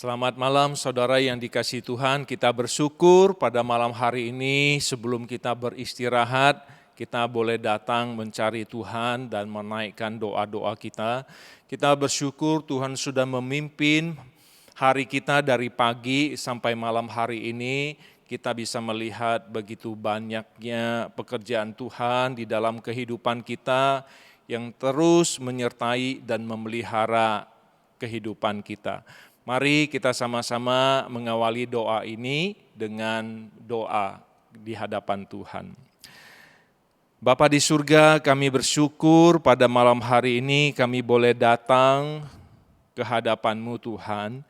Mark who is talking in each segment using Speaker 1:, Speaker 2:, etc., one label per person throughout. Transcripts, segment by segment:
Speaker 1: Selamat malam saudara yang dikasihi Tuhan, kita bersyukur pada malam hari ini sebelum kita beristirahat, kita boleh datang mencari Tuhan dan menaikkan doa-doa kita. Kita bersyukur Tuhan sudah memimpin hari kita dari pagi sampai malam hari ini, kita bisa melihat begitu banyaknya pekerjaan Tuhan di dalam kehidupan kita yang terus menyertai dan memelihara kehidupan kita. Mari kita sama-sama mengawali doa ini dengan doa di hadapan Tuhan. Bapa di surga, kami bersyukur pada malam hari ini kami boleh datang ke hadapan-Mu Tuhan,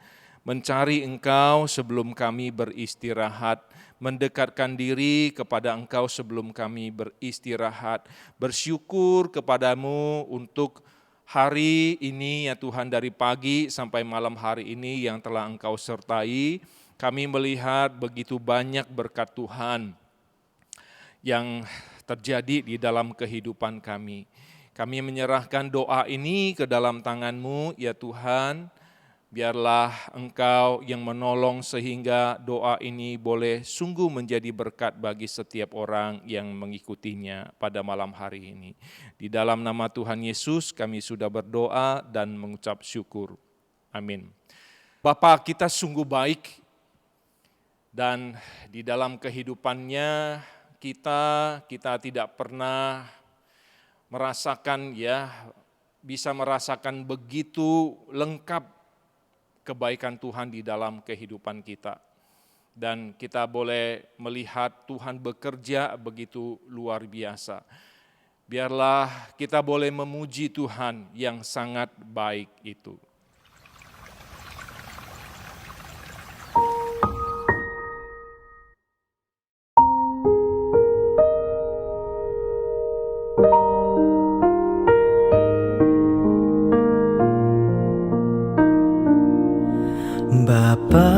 Speaker 1: mencari Engkau sebelum kami beristirahat, mendekatkan diri kepada Engkau sebelum kami beristirahat, bersyukur kepadamu untuk hari ini ya Tuhan, dari pagi sampai malam hari ini yang telah Engkau sertai, kami melihat begitu banyak berkat Tuhan yang terjadi di dalam kehidupan kami. Kami menyerahkan doa ini ke dalam tangan-Mu ya Tuhan, biarlah Engkau yang menolong sehingga doa ini boleh sungguh menjadi berkat bagi setiap orang yang mengikutinya pada malam hari ini. Di dalam nama Tuhan Yesus kami sudah berdoa dan mengucap syukur. Amin. Bapa kita sungguh baik dan di dalam kehidupannya kita tidak pernah merasakan bisa merasakan begitu lengkap kebaikan Tuhan di dalam kehidupan kita. Dan kita boleh melihat Tuhan bekerja begitu luar biasa. Biarlah kita boleh memuji Tuhan yang sangat baik itu.
Speaker 2: Bapa,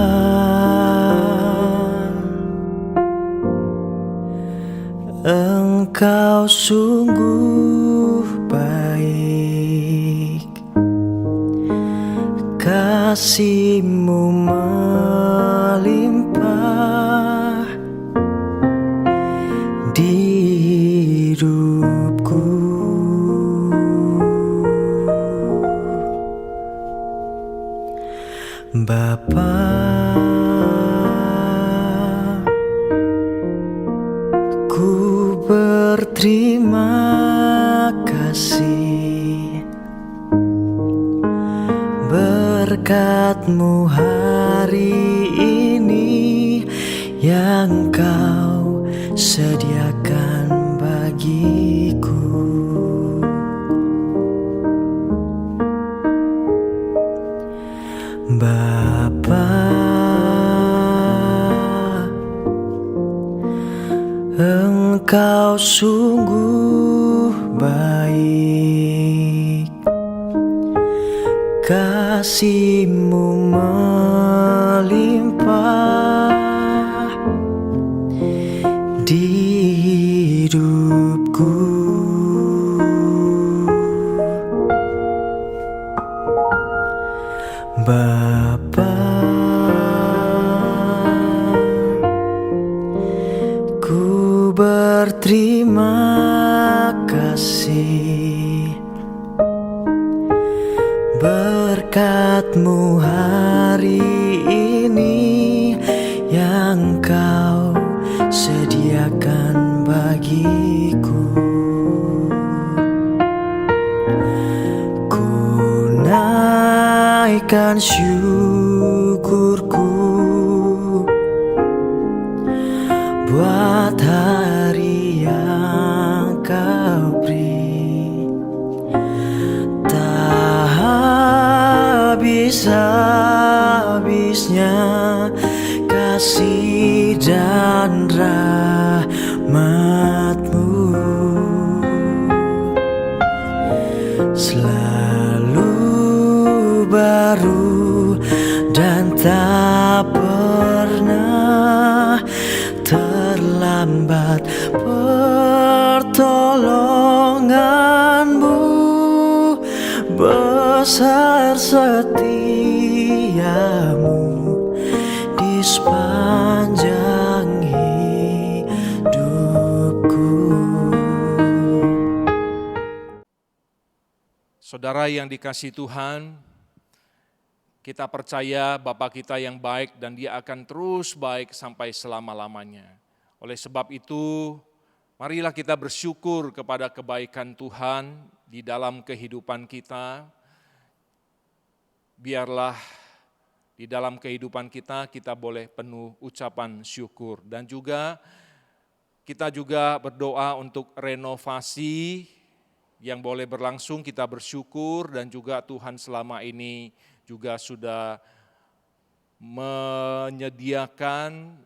Speaker 2: Engkau sungguh baik, kasih-Mu melimpah di hidupku. Bapa, ku berterima kasih, berkat-Mu hari ini yang Kau sediakan bagiku. Bapa, Engkau sungguh baik, kasih-Mu melimpah di hidupku. Bapa, ku berterima kasih, berkat-Mu hari ini yang Kau sediakan bagiku. Ku naikkan syukurku buat hari yang Kau beri, tak habis-habisnya kasih dan rahmat-Mu, selalu baru dan tak pernah terlambat pertolongan-Mu, besar setia setiamu di sepanjang hidupku.
Speaker 1: Saudara yang dikasihi Tuhan, kita percaya Bapa kita yang baik dan Dia akan terus baik sampai selama-lamanya. Oleh sebab itu, marilah kita bersyukur kepada kebaikan Tuhan di dalam kehidupan kita. Biarlah di dalam kehidupan kita boleh penuh ucapan syukur. Dan juga kita juga berdoa untuk renovasi yang boleh berlangsung, kita bersyukur dan juga Tuhan selama ini juga sudah menyediakan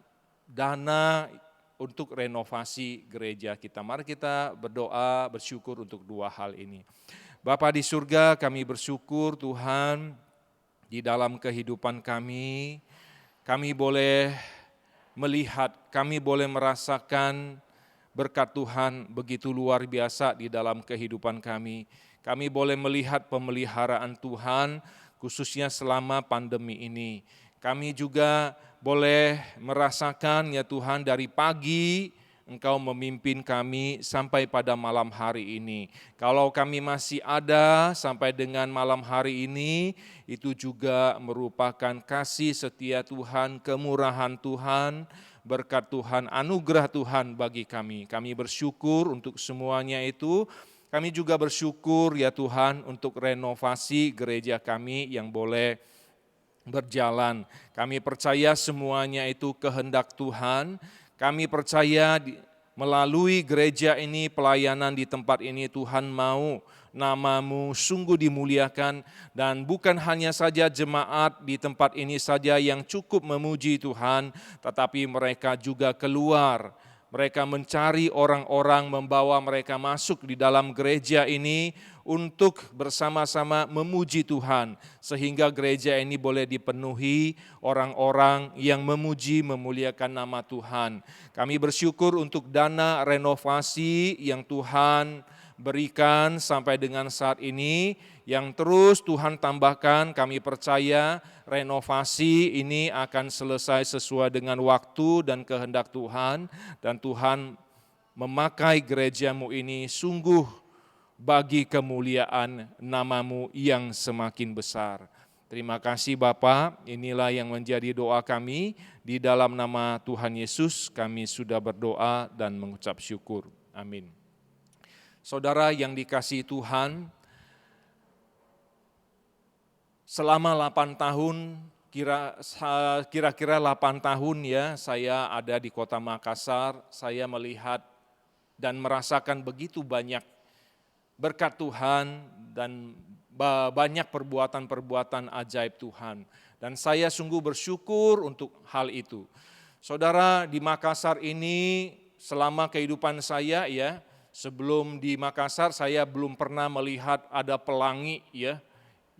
Speaker 1: dana untuk renovasi gereja kita. Mari kita berdoa, bersyukur untuk dua hal ini. Bapa di surga, kami bersyukur Tuhan di dalam kehidupan kami boleh melihat, kami boleh merasakan berkat Tuhan begitu luar biasa di dalam kehidupan kami. Kami boleh melihat pemeliharaan Tuhan, khususnya selama pandemi ini. Kami juga boleh merasakan ya Tuhan dari pagi Engkau memimpin kami sampai pada malam hari ini. Kalau kami masih ada sampai dengan malam hari ini, itu juga merupakan kasih setia Tuhan, kemurahan Tuhan, berkat Tuhan, anugerah Tuhan bagi kami. Kami bersyukur untuk semuanya itu. Kami juga bersyukur ya Tuhan untuk renovasi gereja kami yang boleh berjalan. Kami percaya semuanya itu kehendak Tuhan. Kami percaya melalui gereja ini, pelayanan di tempat ini Tuhan mau nama-Mu sungguh dimuliakan dan bukan hanya saja jemaat di tempat ini saja yang cukup memuji Tuhan, tetapi mereka juga keluar. Mereka mencari orang-orang, membawa mereka masuk di dalam gereja ini untuk bersama-sama memuji Tuhan. Sehingga gereja ini boleh dipenuhi orang-orang yang memuji, memuliakan nama Tuhan. Kami bersyukur untuk dana renovasi yang Tuhan berikan sampai dengan saat ini, yang terus Tuhan tambahkan. Kami percaya renovasi ini akan selesai sesuai dengan waktu dan kehendak Tuhan, dan Tuhan memakai gereja-Mu ini sungguh bagi kemuliaan nama-Mu yang semakin besar. Terima kasih Bapa, inilah yang menjadi doa kami. Di dalam nama Tuhan Yesus kami sudah berdoa dan mengucap syukur. Amin. Saudara yang dikasihi Tuhan, selama 8 tahun, kira-kira 8 tahun ya, saya ada di Kota Makassar, saya melihat dan merasakan begitu banyak berkat Tuhan dan banyak perbuatan-perbuatan ajaib Tuhan. Dan saya sungguh bersyukur untuk hal itu. Saudara, di Makassar ini selama kehidupan saya ya, sebelum di Makassar saya belum pernah melihat ada pelangi ya,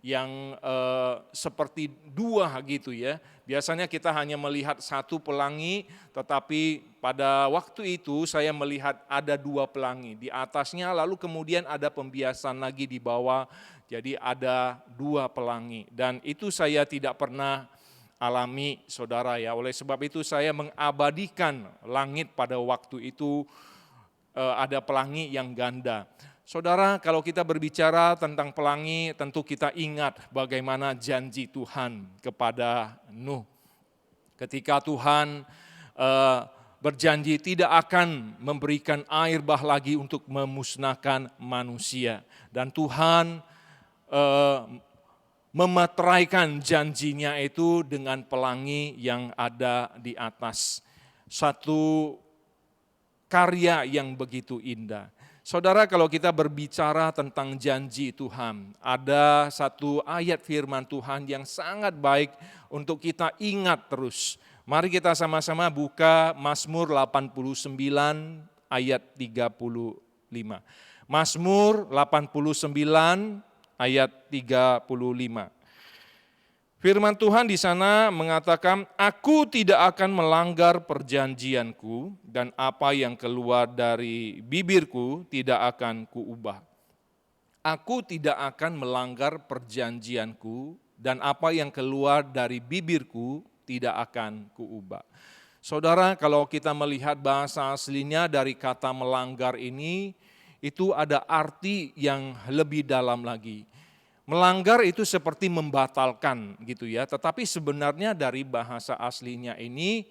Speaker 1: yang seperti dua gitu ya. Biasanya kita hanya melihat satu pelangi, tetapi pada waktu itu saya melihat ada dua pelangi. Di atasnya lalu kemudian ada pembiasan lagi di bawah, jadi ada dua pelangi. Dan itu saya tidak pernah alami saudara ya. Oleh sebab itu saya mengabadikan langit pada waktu itu ada pelangi yang ganda. Saudara, kalau kita berbicara tentang pelangi, tentu kita ingat bagaimana janji Tuhan kepada Nuh. Ketika Tuhan berjanji tidak akan memberikan air bah lagi untuk memusnahkan manusia. Dan Tuhan memeteraikan janjinya itu dengan pelangi yang ada di atas. Satu karya yang begitu indah. Saudara, kalau kita berbicara tentang janji Tuhan, ada satu ayat firman Tuhan yang sangat baik untuk kita ingat terus. Mari kita sama-sama buka Mazmur 89 ayat 35. Mazmur 89 ayat 35. Firman Tuhan di sana mengatakan, aku tidak akan melanggar perjanjianku dan apa yang keluar dari bibirku tidak akan kuubah. Aku tidak akan melanggar perjanjianku dan apa yang keluar dari bibirku tidak akan kuubah. Saudara, kalau kita melihat bahasa aslinya dari kata melanggar ini, itu ada arti yang lebih dalam lagi. Melanggar itu seperti membatalkan gitu ya, tetapi sebenarnya dari bahasa aslinya ini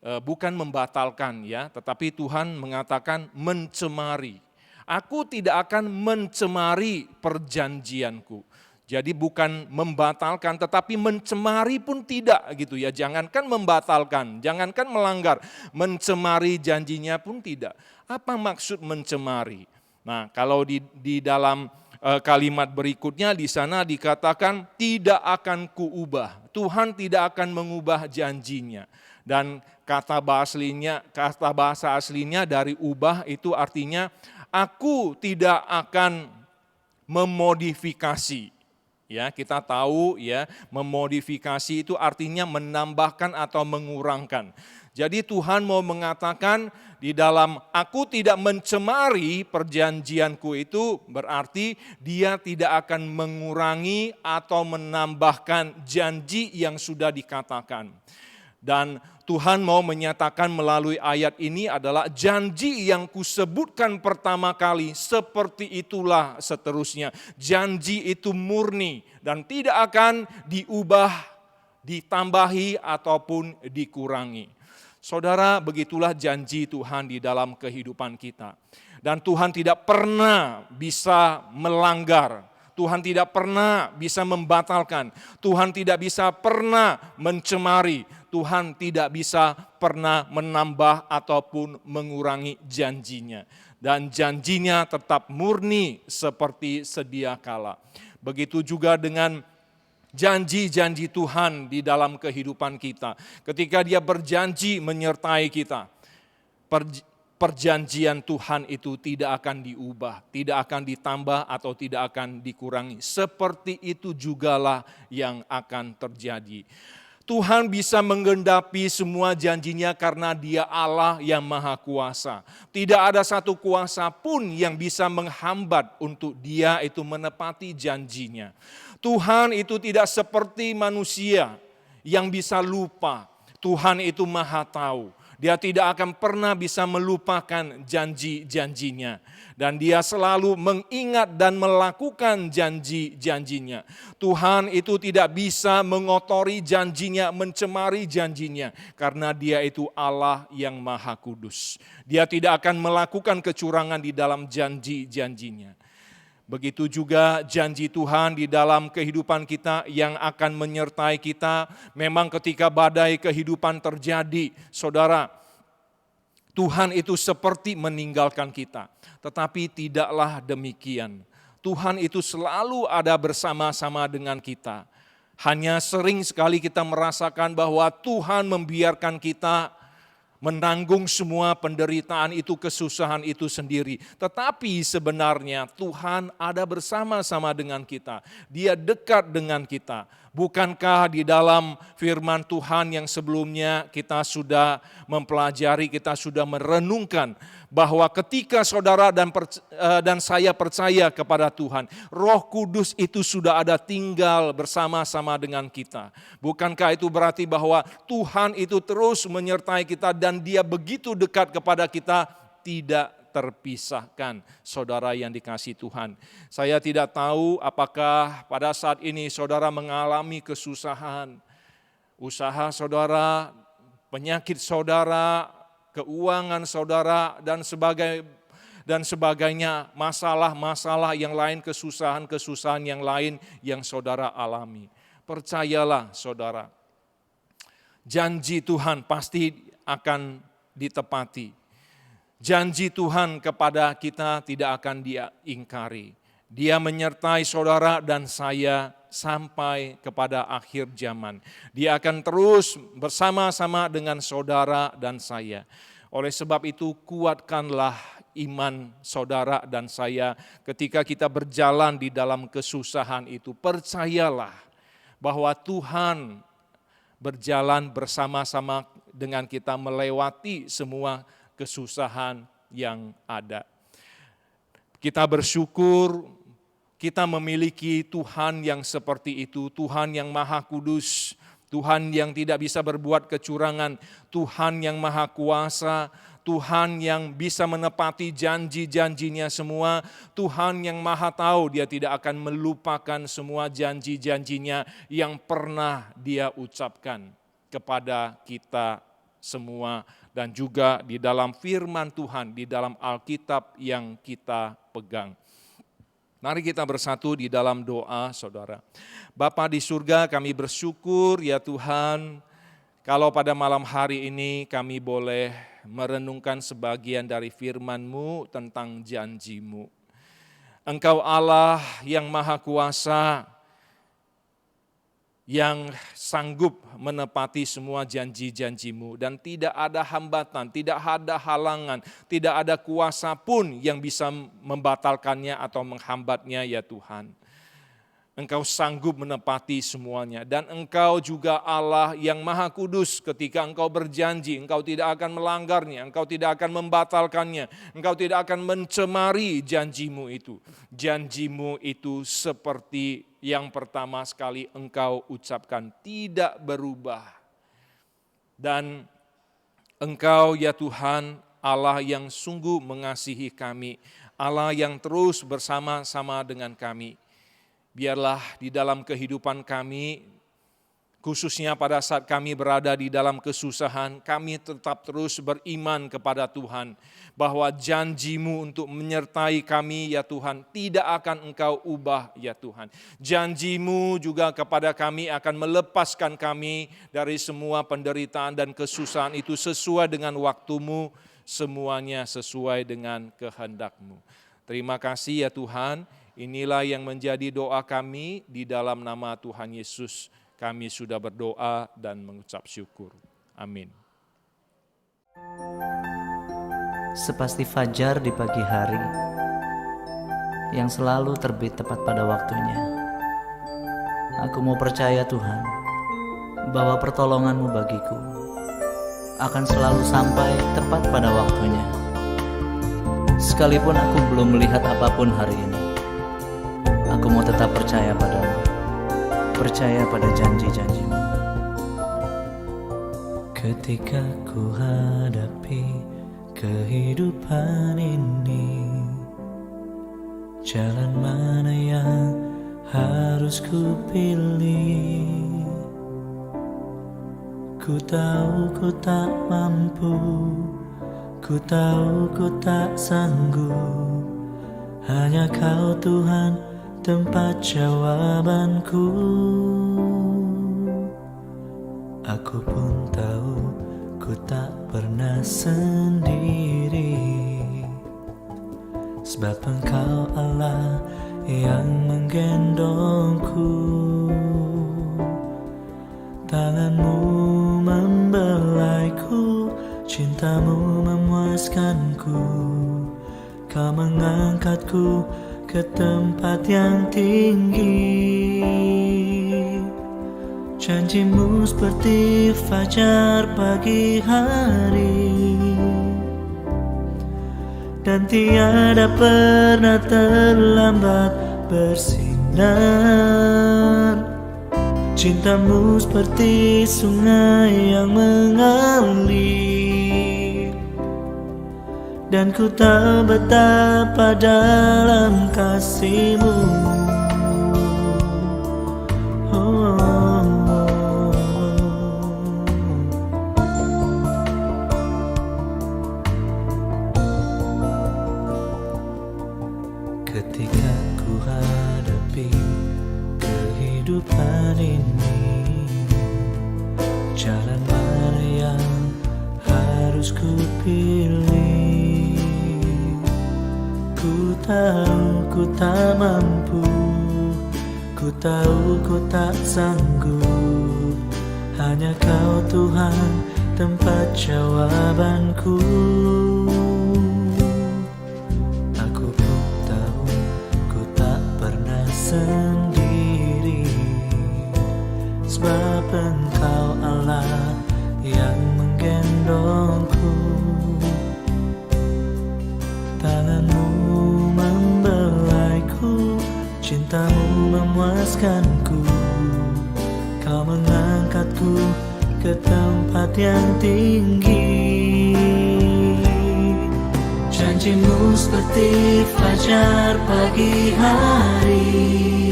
Speaker 1: bukan membatalkan ya, tetapi Tuhan mengatakan mencemari. Aku tidak akan mencemari perjanjianku. Jadi bukan membatalkan tetapi mencemari pun tidak gitu ya. Jangankan membatalkan, jangankan melanggar, mencemari janjinya pun tidak. Apa maksud mencemari? Nah, kalau di dalam kalimat berikutnya di sana dikatakan tidak akan kuubah. Tuhan tidak akan mengubah janjinya. Dan kata bahasa aslinya dari ubah itu artinya aku tidak akan memodifikasi. Ya, kita tahu ya, memodifikasi itu artinya menambahkan atau mengurangkan. Jadi Tuhan mau mengatakan di dalam aku tidak mencemari perjanjianku itu berarti dia tidak akan mengurangi atau menambahkan janji yang sudah dikatakan. Dan Tuhan mau menyatakan melalui ayat ini adalah janji yang kusebutkan pertama kali, seperti itulah seterusnya. Janji itu murni dan tidak akan diubah, ditambahi ataupun dikurangi. Saudara, begitulah janji Tuhan di dalam kehidupan kita. Dan Tuhan tidak pernah bisa melanggar. Tuhan tidak pernah bisa membatalkan. Tuhan tidak bisa pernah mencemari. Tuhan tidak bisa pernah menambah ataupun mengurangi janjinya. Dan janjinya tetap murni seperti sedia kala. Begitu juga dengan janji-janji Tuhan di dalam kehidupan kita. Ketika Dia berjanji menyertai kita, perjanjian Tuhan itu tidak akan diubah, tidak akan ditambah atau tidak akan dikurangi. Seperti itu jugalah yang akan terjadi. Tuhan bisa menggenapi semua janjinya karena Dia Allah yang Maha Kuasa. Tidak ada satu kuasa pun yang bisa menghambat untuk Dia itu menepati janjinya. Tuhan itu tidak seperti manusia yang bisa lupa. Tuhan itu Maha tahu. Dia tidak akan pernah bisa melupakan janji-janjinya. Dan Dia selalu mengingat dan melakukan janji-janjinya. Tuhan itu tidak bisa mengotori janjinya, mencemari janjinya. Karena Dia itu Allah yang Maha Kudus. Dia tidak akan melakukan kecurangan di dalam janji-janjinya. Begitu juga janji Tuhan di dalam kehidupan kita yang akan menyertai kita. Memang ketika badai kehidupan terjadi, saudara, Tuhan itu seperti meninggalkan kita. Tetapi tidaklah demikian. Tuhan itu selalu ada bersama-sama dengan kita. Hanya sering sekali kita merasakan bahwa Tuhan membiarkan kita menanggung semua penderitaan itu, kesusahan itu sendiri. Tetapi sebenarnya Tuhan ada bersama-sama dengan kita. Dia dekat dengan kita. Bukankah di dalam firman Tuhan yang sebelumnya kita sudah mempelajari, kita sudah merenungkan bahwa ketika saudara dan saya percaya kepada Tuhan, Roh Kudus itu sudah ada tinggal bersama-sama dengan kita. Bukankah itu berarti bahwa Tuhan itu terus menyertai kita dan Dia begitu dekat kepada kita, tidak terpisahkan, saudara yang dikasihi Tuhan. Saya tidak tahu apakah pada saat ini saudara mengalami kesusahan, usaha saudara, penyakit saudara, keuangan saudara, dan sebagainya, masalah-masalah yang lain, kesusahan-kesusahan yang lain yang saudara alami. Percayalah saudara, janji Tuhan pasti akan ditepati. Janji Tuhan kepada kita tidak akan Dia ingkari. Dia menyertai saudara dan saya sampai kepada akhir zaman. Dia akan terus bersama-sama dengan saudara dan saya. Oleh sebab itu kuatkanlah iman saudara dan saya ketika kita berjalan di dalam kesusahan itu. Percayalah bahwa Tuhan berjalan bersama-sama dengan kita melewati semua kesusahan yang ada. Kita bersyukur, kita memiliki Tuhan yang seperti itu, Tuhan yang Maha Kudus, Tuhan yang tidak bisa berbuat kecurangan, Tuhan yang Maha Kuasa, Tuhan yang bisa menepati janji-janjinya semua, Tuhan yang Maha tahu Dia tidak akan melupakan semua janji-janjinya yang pernah Dia ucapkan kepada kita semua, dan juga di dalam firman Tuhan, di dalam Alkitab yang kita pegang. Mari kita bersatu di dalam doa, saudara. Bapa di surga, kami bersyukur ya Tuhan, kalau pada malam hari ini kami boleh merenungkan sebagian dari firman-Mu tentang janji-Mu. Engkau Allah yang Maha Kuasa, yang sanggup menepati semua janji-janji-Mu, dan tidak ada hambatan, tidak ada halangan, tidak ada kuasa pun yang bisa membatalkannya atau menghambatnya ya Tuhan. Engkau sanggup menepati semuanya, dan Engkau juga Allah yang Maha Kudus. Ketika Engkau berjanji, Engkau tidak akan melanggarnya, Engkau tidak akan membatalkannya, Engkau tidak akan mencemari janji-Mu itu. Janji-Mu itu seperti yang pertama sekali Engkau ucapkan, tidak berubah. Dan Engkau ya Tuhan, Allah yang sungguh mengasihi kami, Allah yang terus bersama-sama dengan kami. Biarlah di dalam kehidupan kami, khususnya pada saat kami berada di dalam kesusahan, kami tetap terus beriman kepada Tuhan, bahwa janji-Mu untuk menyertai kami ya Tuhan, tidak akan Engkau ubah ya Tuhan. Janji-Mu juga kepada kami akan melepaskan kami dari semua penderitaan dan kesusahan itu sesuai dengan waktu-Mu, semuanya sesuai dengan kehendak-Mu. Terima kasih ya Tuhan. Inilah yang menjadi doa kami, di dalam nama Tuhan Yesus kami sudah berdoa dan mengucap syukur. Amin.
Speaker 3: Sepasti fajar di pagi hari yang selalu terbit tepat pada waktunya, aku mau percaya Tuhan bahwa pertolongan-Mu bagiku akan selalu sampai tepat pada waktunya. Sekalipun aku belum melihat apapun hari ini, aku mau tetap percaya padamu, percaya pada janji-janji-Mu.
Speaker 2: Ketika ku hadapi kehidupan ini, jalan mana yang harus ku pilih? Ku tahu ku tak mampu, ku tahu ku tak sanggup, hanya Kau Tuhan tempat jawabanku. Aku pun tahu ku tak pernah sendiri, sebab Engkau Allah yang menggendongku. Tangan-Mu membelaiku, cinta-Mu memuaskanku. Kau mengangkatku ke tempat yang tinggi. Janji-Mu seperti fajar pagi hari, dan tiada pernah terlambat bersinar. Cinta-Mu seperti sungai yang mengalir, dan ku tahu betapa dalam kasih-Mu. Ketika ku hadapi kehidupan ini, jalan mana yang harus ku pilih? Ku tahu ku tak mampu, ku tahu ku tak sanggup, hanya Kau Tuhan tempat jawabanku. Aku pun tahu ku tak pernah sendiri, sebab Engkau Allah yang menggendongku. Tangan-Mu membelaiku, Cintamu memuaskanku, kau mengangkatku ke tempat yang tinggi. Janjimu seperti fajar pagi hari,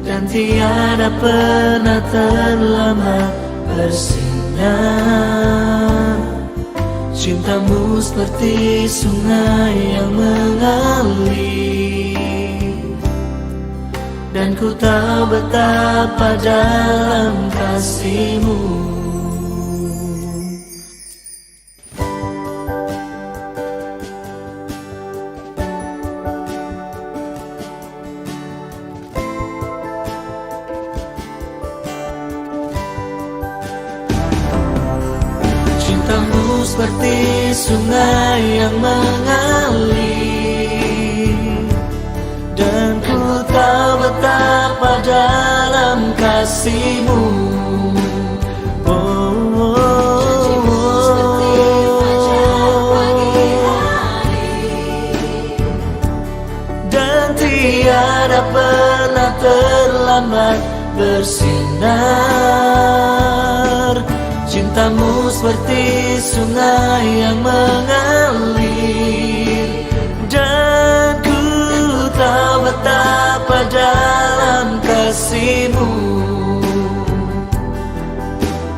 Speaker 2: dan tiada pernah terlambat bersinar. Cintamu seperti sungai yang mengalir, dan ku tahu betapa dalam kasih-Mu. Cintamu seperti sungai yang mengalir, dan ku tahu betapa dalam kasih-Mu. Dan tiada pernah terlambat bersinar. Cintamu seperti sungai yang mengalir, dan ku tahu betapa dalam kasih-Mu.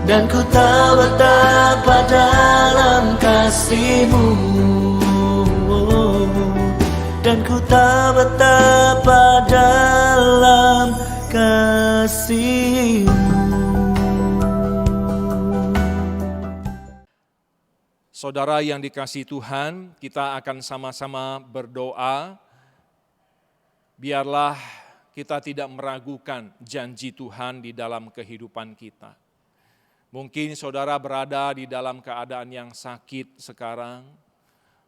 Speaker 2: Dan ku tahu betapa dalam kasih-Mu. Dan ku tahu betapa dalam kasih-Mu.
Speaker 1: Saudara yang dikasihi Tuhan, kita akan sama-sama berdoa. Biarlah kita tidak meragukan janji Tuhan di dalam kehidupan kita. Mungkin saudara berada di dalam keadaan yang sakit sekarang.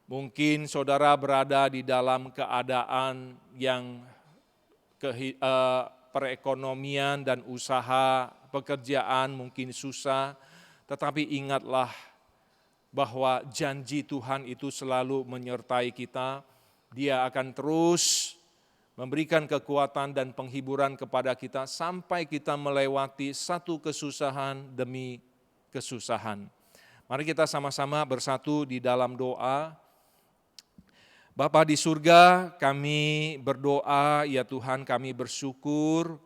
Speaker 1: Mungkin saudara berada di dalam keadaan yang perekonomian dan usaha, pekerjaan mungkin susah. Tetapi ingatlah bahwa janji Tuhan itu selalu menyertai kita. Dia akan terus memberikan kekuatan dan penghiburan kepada kita sampai kita melewati satu kesusahan demi kesusahan. Mari kita sama-sama bersatu di dalam doa. Bapa di surga, kami berdoa, ya Tuhan, kami bersyukur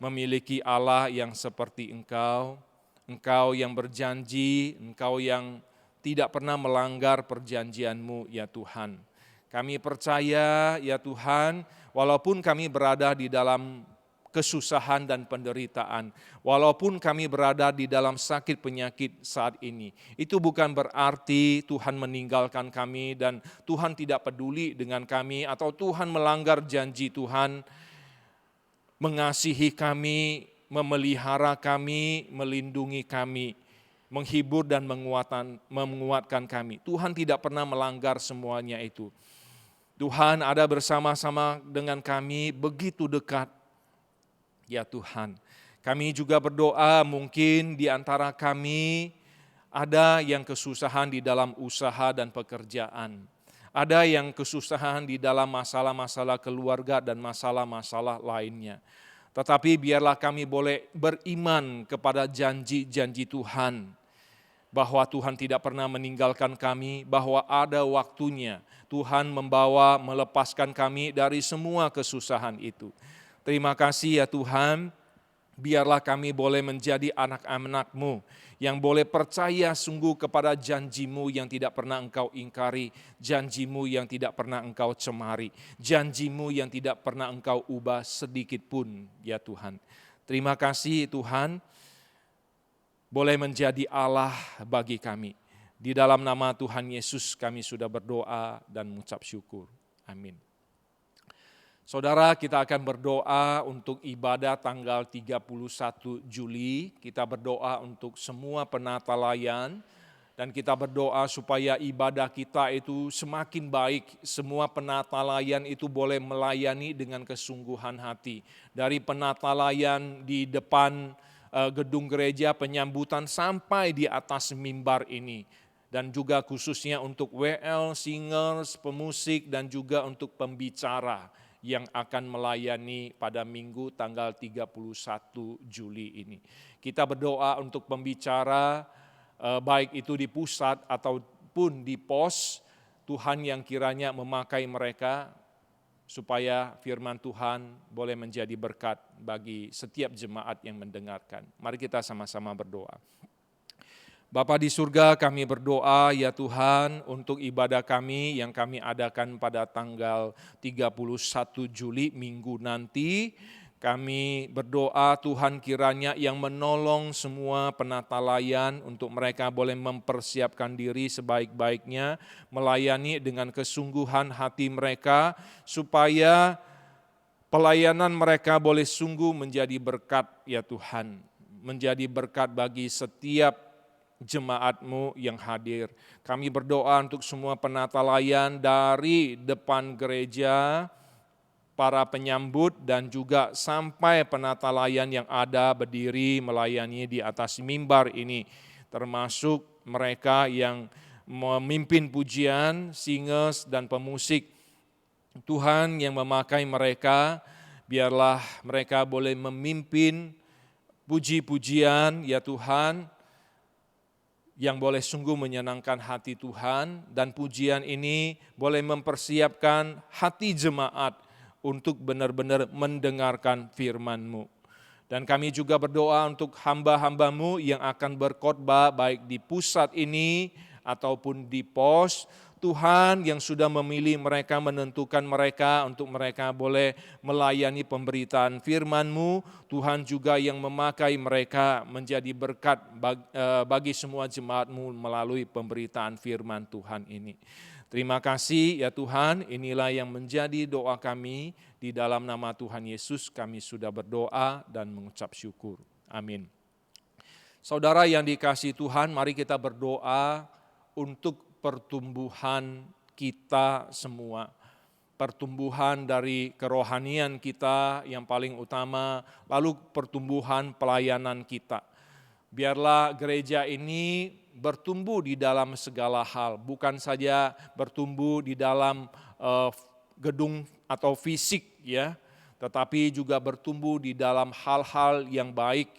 Speaker 1: memiliki Allah yang seperti Engkau. Engkau yang berjanji, Engkau yang tidak pernah melanggar perjanjian-Mu, ya Tuhan. Kami percaya, ya Tuhan, walaupun kami berada di dalam kesusahan dan penderitaan, walaupun kami berada di dalam sakit penyakit saat ini, itu bukan berarti Tuhan meninggalkan kami dan Tuhan tidak peduli dengan kami, atau Tuhan melanggar janji Tuhan mengasihi kami, memelihara kami, melindungi kami, menghibur dan menguatkan kami. Tuhan tidak pernah melanggar semuanya itu. Tuhan ada bersama-sama dengan kami begitu dekat. Ya Tuhan, kami juga berdoa mungkin di antara kami ada yang kesusahan di dalam usaha dan pekerjaan. Ada yang kesusahan di dalam masalah-masalah keluarga dan masalah-masalah lainnya. Tetapi biarlah kami boleh beriman kepada janji-janji Tuhan, bahwa Tuhan tidak pernah meninggalkan kami, bahwa ada waktunya Tuhan melepaskan kami dari semua kesusahan itu. Terima kasih ya Tuhan, biarlah kami boleh menjadi anak-anak-Mu yang boleh percaya sungguh kepada janji-Mu yang tidak pernah Engkau ingkari, janji-Mu yang tidak pernah Engkau cemari, janji-Mu yang tidak pernah Engkau ubah sedikit pun ya Tuhan. Terima kasih Tuhan, boleh menjadi Allah bagi kami. Di dalam nama Tuhan Yesus kami sudah berdoa dan mengucap syukur. Amin. Saudara, kita akan berdoa untuk ibadah tanggal 31 Juli. Kita berdoa untuk semua penata-layan dan kita berdoa supaya ibadah kita itu semakin baik. Semua penata-layan itu boleh melayani dengan kesungguhan hati. Dari penata-layan di depan gedung gereja, penyambutan sampai di atas mimbar ini. Dan juga khususnya untuk WL, singers, pemusik dan juga untuk pembicara yang akan melayani pada Minggu tanggal 31 Juli ini. Kita berdoa untuk pembicara, baik itu di pusat ataupun di pos, Tuhan yang kiranya memakai mereka supaya firman Tuhan boleh menjadi berkat bagi setiap jemaat yang mendengarkan. Mari kita sama-sama berdoa. Bapa di surga, kami berdoa ya Tuhan untuk ibadah kami yang kami adakan pada tanggal 31 Juli minggu nanti. Kami berdoa Tuhan kiranya yang menolong semua penata layan untuk mereka boleh mempersiapkan diri sebaik-baiknya, melayani dengan kesungguhan hati mereka supaya pelayanan mereka boleh sungguh menjadi berkat ya Tuhan, menjadi berkat bagi setiap jemaat-Mu yang hadir. Kami berdoa untuk semua penata layan dari depan gereja, para penyambut dan juga sampai penata layan yang ada berdiri melayani di atas mimbar ini, termasuk mereka yang memimpin pujian, singers dan pemusik. Tuhan yang memakai mereka, biarlah mereka boleh memimpin puji-pujian ya Tuhan, yang boleh sungguh menyenangkan hati Tuhan, dan pujian ini boleh mempersiapkan hati jemaat untuk benar-benar mendengarkan firman-Mu. Dan kami juga berdoa untuk hamba-hamba-Mu yang akan berkhotbah baik di pusat ini ataupun di pos. Tuhan yang sudah memilih mereka, menentukan mereka untuk mereka boleh melayani pemberitaan firman-Mu. Tuhan juga yang memakai mereka menjadi berkat bagi semua jemaat-Mu melalui pemberitaan firman Tuhan ini. Terima kasih ya Tuhan, inilah yang menjadi doa kami. Di dalam nama Tuhan Yesus kami sudah berdoa dan mengucap syukur. Amin. Saudara yang dikasihi Tuhan, mari kita berdoa untuk pertumbuhan kita semua. Pertumbuhan dari kerohanian kita yang paling utama, lalu pertumbuhan pelayanan kita. Biarlah gereja ini bertumbuh di dalam segala hal, bukan saja bertumbuh di dalam gedung atau fisik ya, tetapi juga bertumbuh di dalam hal-hal yang baik.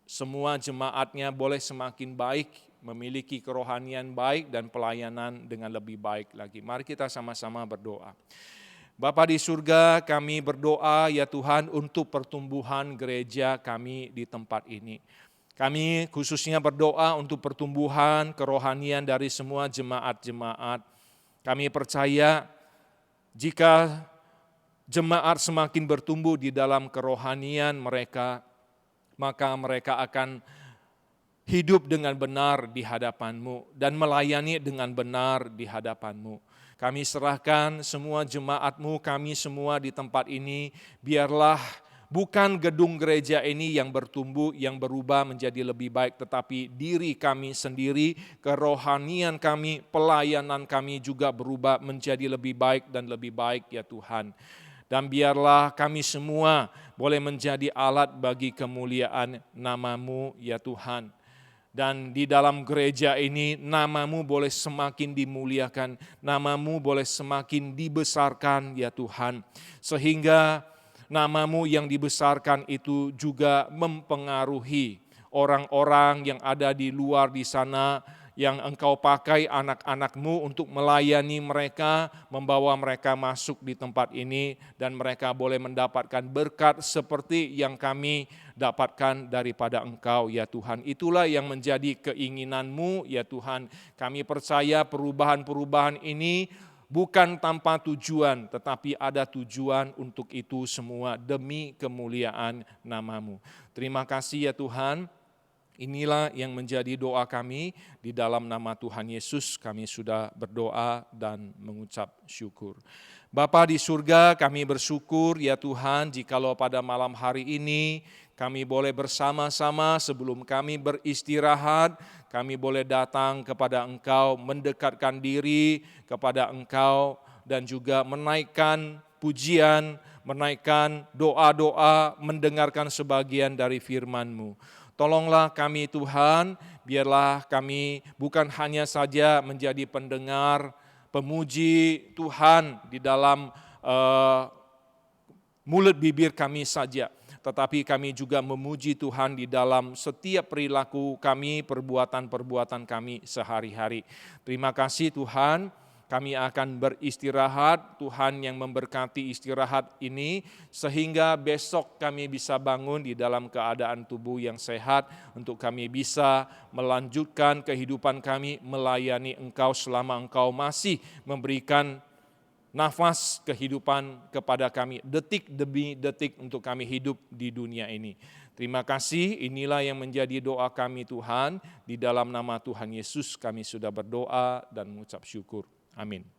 Speaker 1: Semua jemaatnya boleh semakin baik, memiliki kerohanian baik dan pelayanan dengan lebih baik lagi. Mari kita sama-sama berdoa. Bapa di surga, kami berdoa ya Tuhan untuk pertumbuhan gereja kami di tempat ini. Kami khususnya berdoa untuk pertumbuhan kerohanian dari semua jemaat-jemaat. Kami percaya jika jemaat semakin bertumbuh di dalam kerohanian mereka, maka mereka akan hidup dengan benar di hadapan-Mu dan melayani dengan benar di hadapan-Mu. Kami serahkan semua jemaat-Mu, kami semua di tempat ini, biarlah bukan gedung gereja ini yang bertumbuh, yang berubah menjadi lebih baik, tetapi diri kami sendiri, kerohanian kami, pelayanan kami juga berubah menjadi lebih baik dan lebih baik ya Tuhan. Dan biarlah kami semua boleh menjadi alat bagi kemuliaan nama-Mu ya Tuhan. Dan di dalam gereja ini nama-Mu boleh semakin dimuliakan, nama-Mu boleh semakin dibesarkan ya Tuhan. Sehingga nama-Mu yang dibesarkan itu juga mempengaruhi orang-orang yang ada di luar di sana, yang Engkau pakai anak-anak-Mu untuk melayani mereka, membawa mereka masuk di tempat ini, dan mereka boleh mendapatkan berkat seperti yang kami dapatkan daripada Engkau ya Tuhan. Itulah yang menjadi keinginan-Mu ya Tuhan. Kami percaya perubahan-perubahan ini bukan tanpa tujuan, tetapi ada tujuan untuk itu semua demi kemuliaan nama-Mu. Terima kasih ya Tuhan. Inilah yang menjadi doa kami, di dalam nama Tuhan Yesus kami sudah berdoa dan mengucap syukur. Bapa di surga, kami bersyukur ya Tuhan jikalau pada malam hari ini kami boleh bersama-sama sebelum kami beristirahat, kami boleh datang kepada Engkau, mendekatkan diri kepada Engkau dan juga menaikkan pujian, menaikkan doa-doa, mendengarkan sebagian dari firman-Mu. Tolonglah kami Tuhan, biarlah kami bukan hanya saja menjadi pendengar, pemuji Tuhan di dalam mulut bibir kami saja, tetapi kami juga memuji Tuhan di dalam setiap perilaku kami, perbuatan-perbuatan kami sehari-hari. Terima kasih Tuhan, kami akan beristirahat, Tuhan yang memberkati istirahat ini, sehingga besok kami bisa bangun di dalam keadaan tubuh yang sehat, untuk kami bisa melanjutkan kehidupan kami, melayani Engkau selama Engkau masih memberikan nafas kehidupan kepada kami, detik demi detik untuk kami hidup di dunia ini. Terima kasih, inilah yang menjadi doa kami Tuhan. Di dalam nama Tuhan Yesus kami sudah berdoa dan mengucap syukur. Amin.